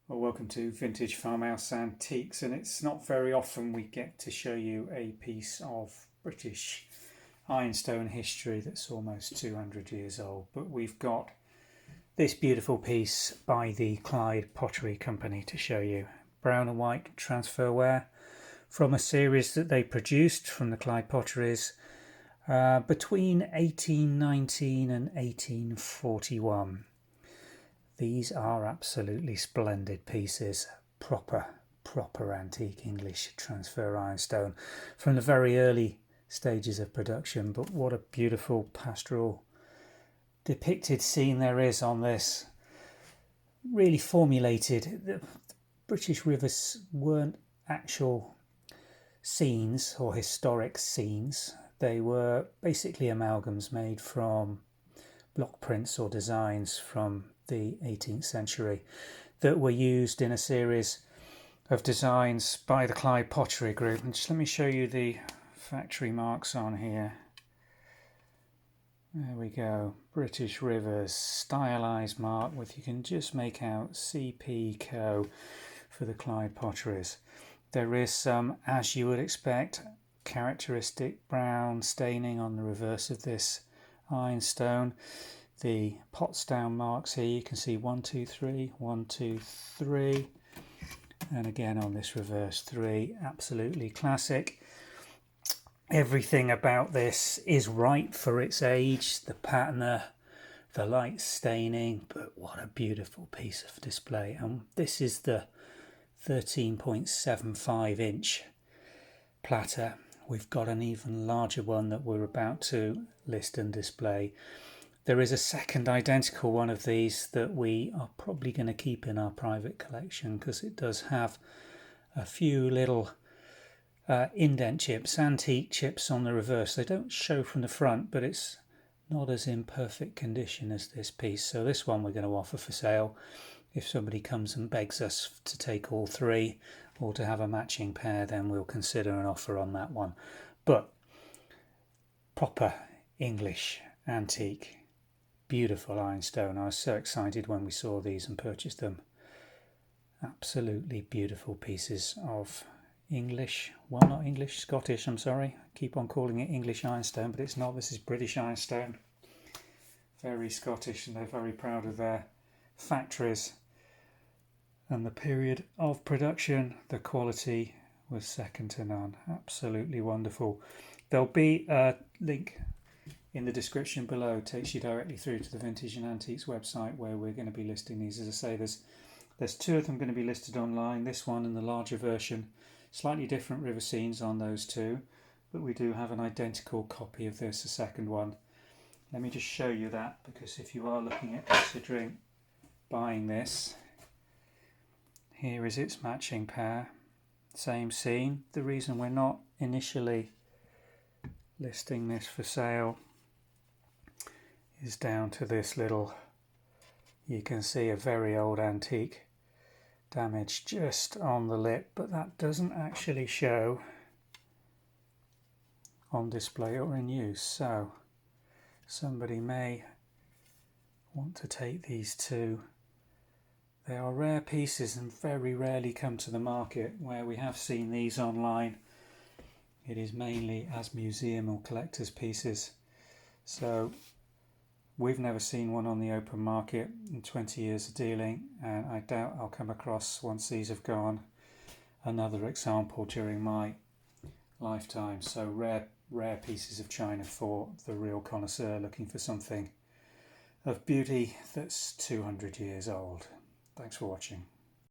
Well, welcome to Vintage Farmhouse Antiques, and it's not very often we get to show you a piece of British ironstone history that's almost 200 years old, but we've got this beautiful piece by the Clyde Pottery Company to show you. Brown and white transferware from a series that they produced from the Clyde Potteries between 1819 and 1841. These are absolutely splendid pieces, proper antique English transfer ironstone from the very early stages of production. But what a beautiful pastoral depicted scene there is on this. Really formulated. The British rivers weren't actual scenes or historic scenes. They were basically amalgams made from block prints or designs from the 18th century that were used in a series of designs by the Clyde Pottery Group. And just let me show you the factory marks on here. There we go, British Rivers, stylised mark with, you can just make out CP Co for the Clyde Potteries. There is some, as you would expect, characteristic brown staining on the reverse of this ironstone. The Potsdam marks here, you can see 1, 2, 3, 1, 2, 3, and again on this reverse 3, absolutely classic. Everything about this is right for its age, the patina, the light staining, but what a beautiful piece of display. And this is the 13.75 inch platter. We've got an even larger one that we're about to list and display. There is a second identical one of these that we are probably going to keep in our private collection because it does have a few little indent chips, antique chips on the reverse. They don't show from the front, but it's not as in perfect condition as this piece. So this one we're going to offer for sale. If somebody comes and begs us to take all three or to have a matching pair, then we'll consider an offer on that one. But proper English antique, beautiful ironstone. I was so excited when we saw these and purchased them. Absolutely beautiful pieces of English, well, not English, Scottish, I'm sorry. I keep on calling it English ironstone, but it's not. This is British ironstone. Very Scottish, and they're very proud of their factories and the period of production. The quality was second to none. Absolutely wonderful. There'll be a link in the description below, takes you directly through to the Vintage and Antiques website where we're going to be listing these. As I say, there's two of them going to be listed online, this one and the larger version. Slightly different river scenes on those two, but we do have an identical copy of this, the second one. Let me just show you that, because if you are looking at considering buying this, here is its matching pair, same scene. The reason we're not initially listing this for sale is down to this little, you can see a very old antique damage just on the lip, but that doesn't actually show on display or in use. So somebody may want to take these two. They are rare pieces and very rarely come to the market. Where we have seen these online, it is mainly as museum or collector's pieces. So we've never seen one on the open market in 20 years of dealing, and I doubt I'll come across, once these have gone, another example during my lifetime. So rare pieces of china for the real connoisseur looking for something of beauty that's 200 years old. Thanks for watching.